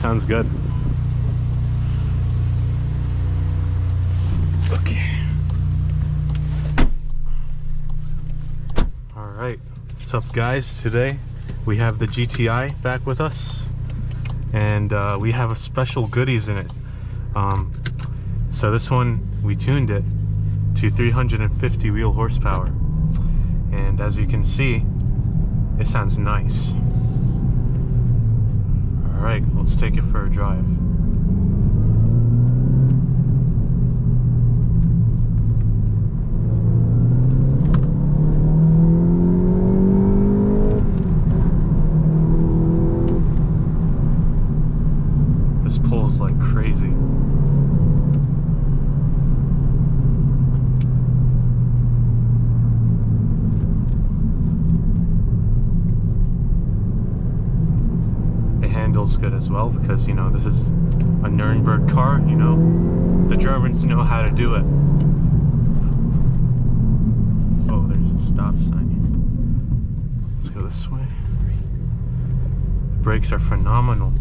sounds good. Okay. All right. What's up, guys? Today we have the GTI back with us, and we have a special goodies in it. So this one, we tuned it to 350 wheel horsepower, and as you can see, it sounds nice. All right, let's take it for a drive. This pulls like crazy. Handles good as well, because, you know, this is a Nuremberg car. You know, the Germans know how to do it. Oh, there's a stop sign. Let's go this way. The brakes are phenomenal.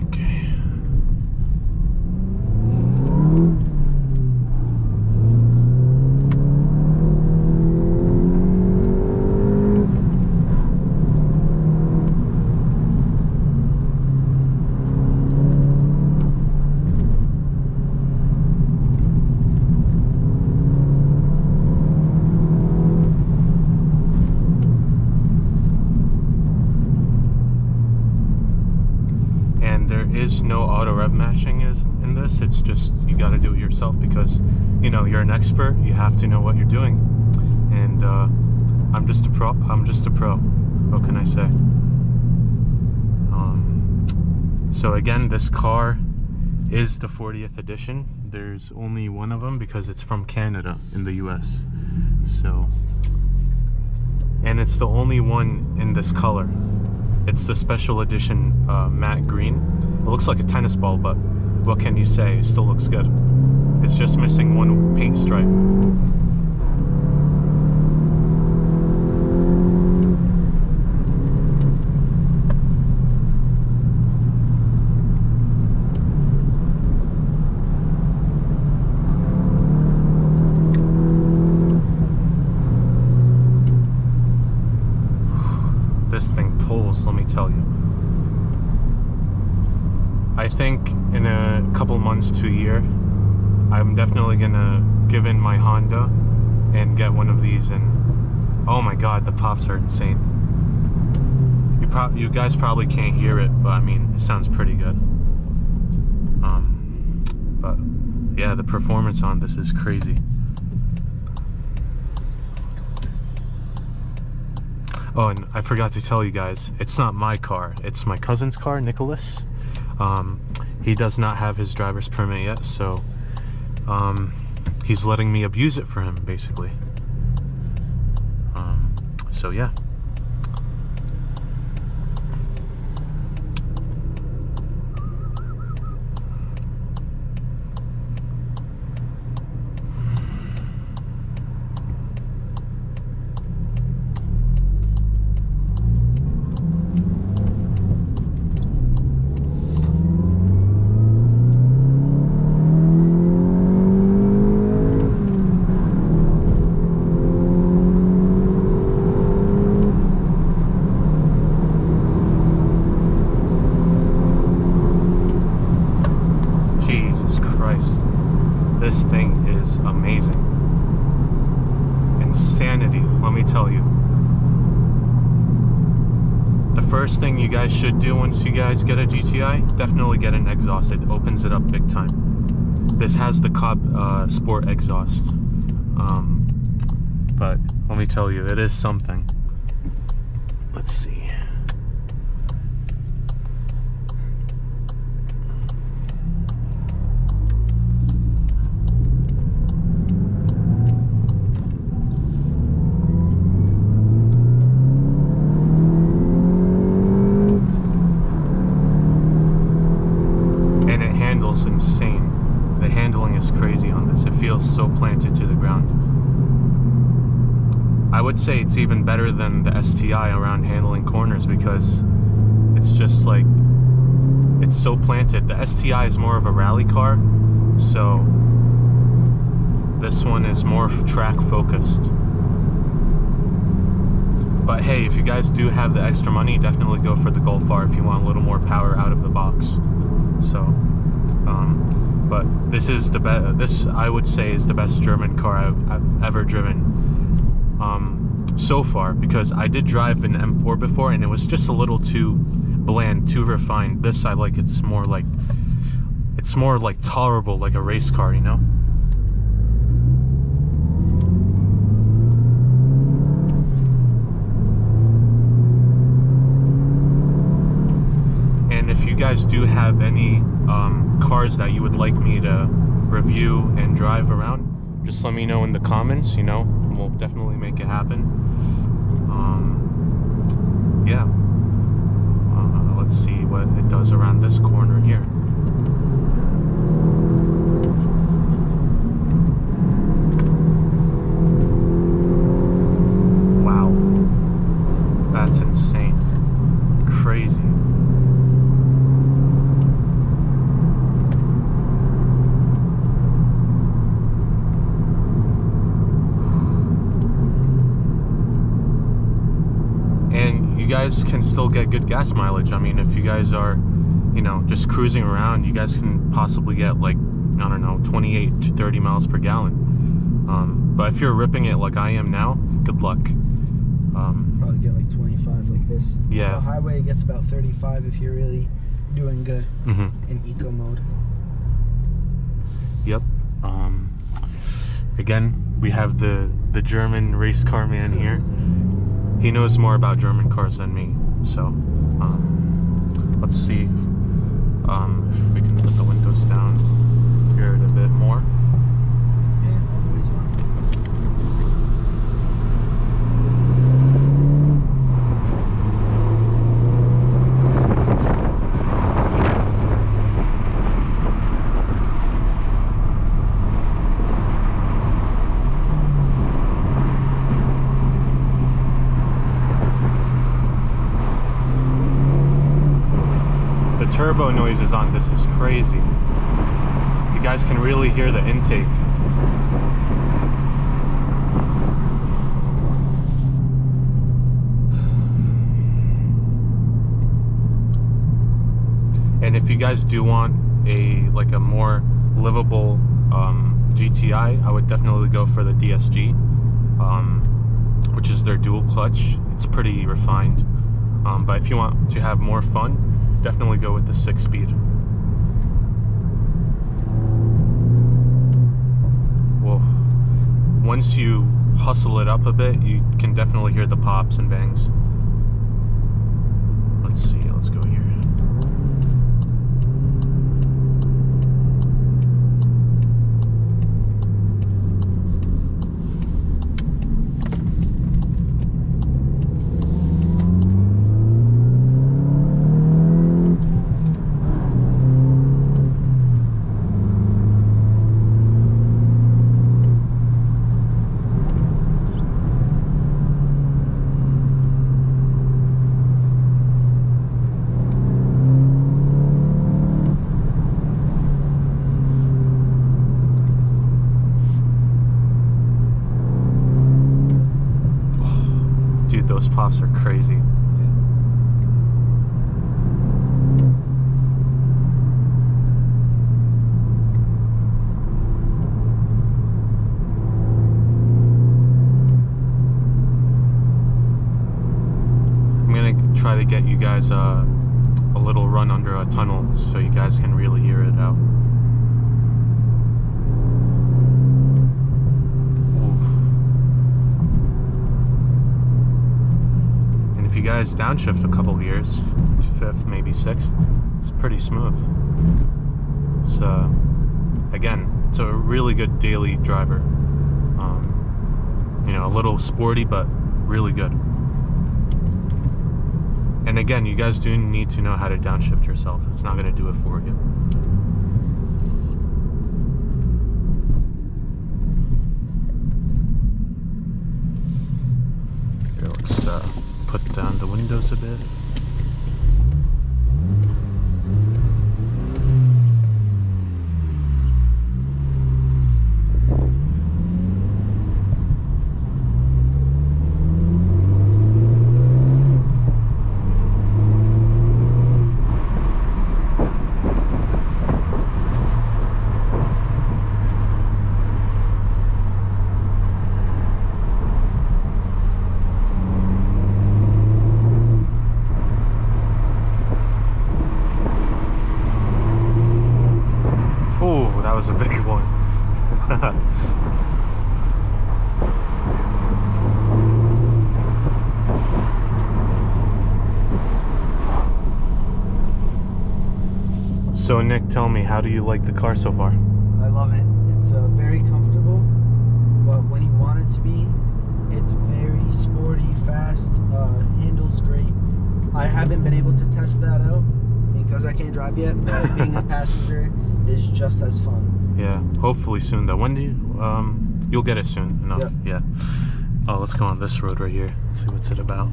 Okay. Is no auto rev matching is in this. It's just, you got to do it yourself, because, you know, you're an expert. You have to know what you're doing, and I'm just a pro. What can I say? So again, this car is the 40th edition. There's only one of them because it's from Canada in the US. So, and it's the only one in this color. It's the special edition matte green. It looks like a tennis ball, but what can you say? It still looks good. It's just missing one paint stripe. This thing pulls, let me tell you. I think in a couple months to a year, I'm definitely gonna give in my Honda and get one of these, and oh my god, the pops are insane. You guys probably can't hear it, but I mean, it sounds pretty good. But yeah, the performance on this is crazy. Oh, and I forgot to tell you guys, it's not my car, it's my cousin's car, Nicholas. He does not have his driver's permit yet, so he's letting me abuse it for him, basically. So yeah. This thing is amazing. Insanity, let me tell you. The first thing you guys should do once you guys get a GTI, definitely get an exhaust. It opens it up big time. This has the Cobb Sport exhaust. But let me tell you, it is something. Let's see. Insane. The handling is crazy on this. It feels so planted to the ground. I would say it's even better than the STI around handling corners, because it's just like, it's so planted. The STI is more of a rally car, so this one is more track focused. But hey, if you guys do have the extra money, definitely go for the Golf R if you want a little more power out of the box. So, but this is the best. This, I would say, is the best German car I've ever driven so far, because I did drive an M4 before, and it was just a little too bland, too refined. This, I like. It's more like tolerable, like a race car, you know. If you guys do have any cars that you would like me to review and drive around, just let me know in the comments, you know, and we'll definitely make it happen. Yeah, let's see what it does around this corner here. Wow, that's insane, crazy. You guys can still get good gas mileage. I mean, if you guys are, you know, just cruising around, you guys can possibly get like, I don't know, 28 to 30 miles per gallon. But if you're ripping it like I am now, good luck. Probably get like 25 like this. Yeah. On the highway, it gets about 35 if you're really doing good in eco mode. Yep. Again, we have the German race car man here. He knows more about German cars than me, so let's see if we can put the windows down, hear it a bit more. Yeah, always on. Turbo noises on this is crazy. You guys can really hear the intake. And if you guys do want a more livable GTI, I would definitely go for the DSG, which is their dual clutch. It's pretty refined. But if you want to have more fun, definitely go with the 6-speed. Whoa. Once you hustle it up a bit, you can definitely hear the pops and bangs. Let's see, let's go here. Dude, those pops are crazy. I'm gonna try to get you guys a little run under a tunnel so you guys can really hear it out. If you guys downshift a couple gears to 5th, maybe 6th, it's pretty smooth. It's again, it's a really good daily driver. You know, a little sporty, but really good. And again, you guys do need to know how to downshift yourself. It's not going to do it for you. close a bit. That was a big one. So Nick, tell me, how do you like the car so far? I love it. It's very comfortable, but when you want it to be, it's very sporty, fast, handles great. I haven't been able to test that out because I can't drive yet, but being a passenger is just as fun. Yeah, hopefully soon though. When do you, you'll get it soon enough. Yep. Yeah. Oh, let's go on this road right here. Let's see what's it about.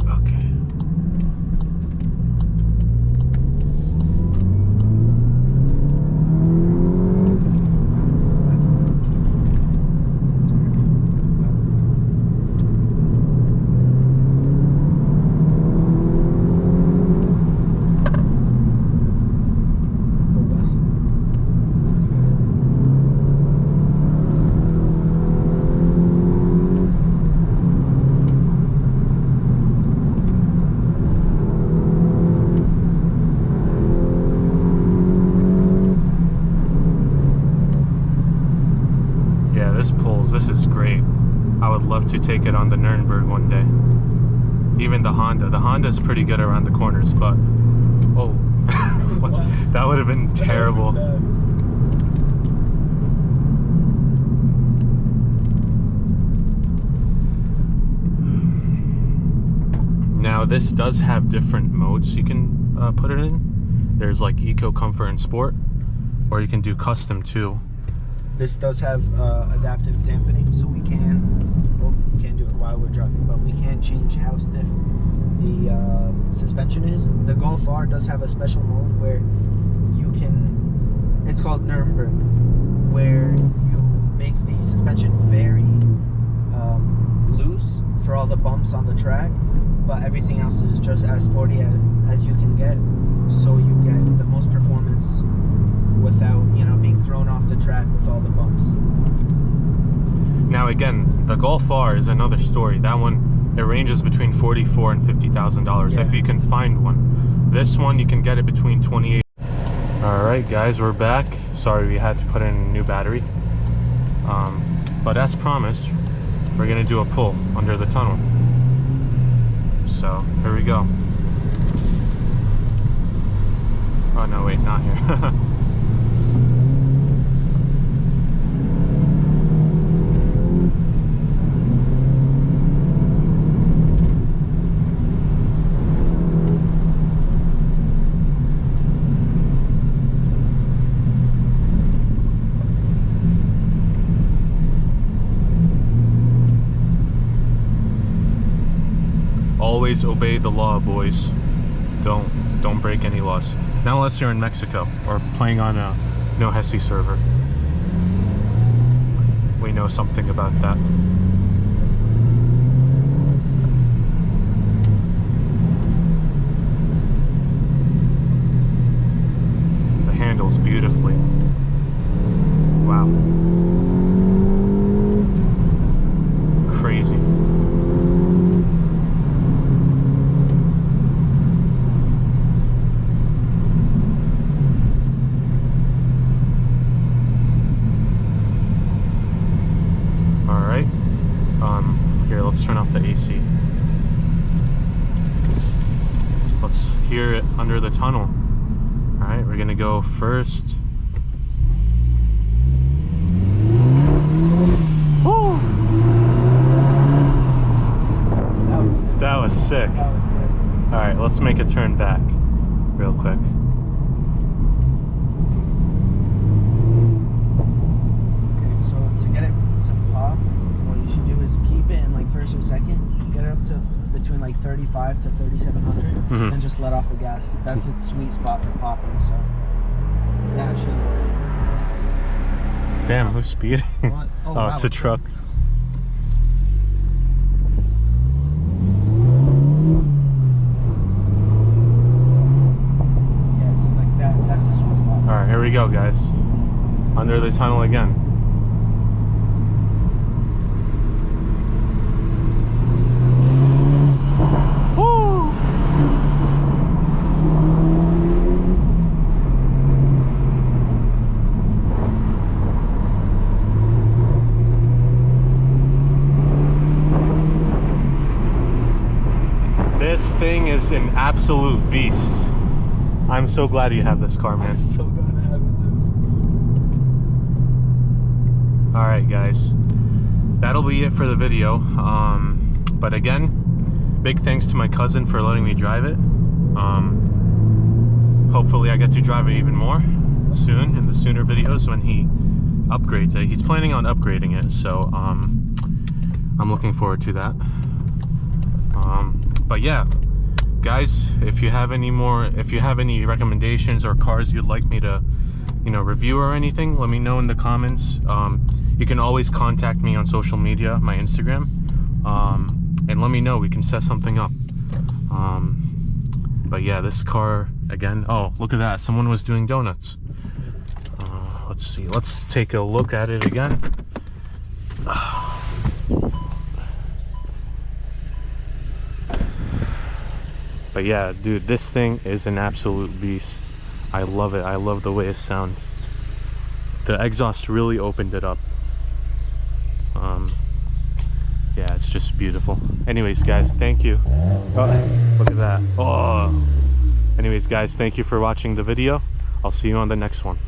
Okay. This is great. I would love to take it on the Nürburgring one day. Even the Honda's pretty good around the corners, but oh, that would have been terrible. Now this does have different modes you can put it in. There's like Eco, Comfort, and Sport, or you can do Custom too. This does have adaptive dampening, so we can't do it while we're driving, but we can change how stiff the suspension is. The Golf R does have a special mode where you can, it's called Nürburgring, where you make the suspension very loose for all the bumps on the track, but everything else is just as sporty as you can get, so you get the most performance without, you know, being thrown off the track with all the bumps. Now again, the Golf R is another story. That one, it ranges between $44,000 and $50,000 if you can find one. This one, you can get it between $28,000. All right, guys, we're back. Sorry, we had to put in a new battery. But as promised, we're gonna do a pull under the tunnel. So here we go. Oh no, wait, not here. Always obey the law, boys. Don't break any laws. Not unless you're in Mexico or playing on a no Hesse server. We know something about that. The handles beautifully. Wow. Crazy. Here, let's turn off the AC. Let's hear it under the tunnel. All right, we're gonna go first. Woo! That was sick. That was good. All right, let's make a turn back real quick. Okay, so to get it to pop, what you should do is keep it in like first or second, get it up to between like like 35 to 3700, and just let off the gas. That's its sweet spot for popping. So that should work. Damn, who's speeding? What? Oh, wow, it's a truck. Yeah, so like that's the sweet spot. All right, here we go, guys. Under the tunnel again. Woo! This thing is an absolute beast. I'm so glad you have this car, man. I'm so glad I have it too. All right, guys, that'll be it for the video. But again, big thanks to my cousin for letting me drive it. Hopefully I get to drive it even more soon in the sooner videos when he upgrades it. He's planning on upgrading it, so I'm looking forward to that. But yeah, guys, if you have any recommendations or cars you'd like me to, review or anything, let me know in the comments. You can always contact me on social media, my Instagram, and let me know. We can set something up. But yeah, this car again. Oh, look at that! Someone was doing donuts. Let's see. Let's take a look at it again. But yeah, dude, this thing is an absolute beast. I love it. I love the way it sounds. The exhaust really opened it up. Yeah, it's just beautiful. Anyways, guys, thank you. Oh, look at that. Oh. Anyways, guys, thank you for watching the video. I'll see you on the next one.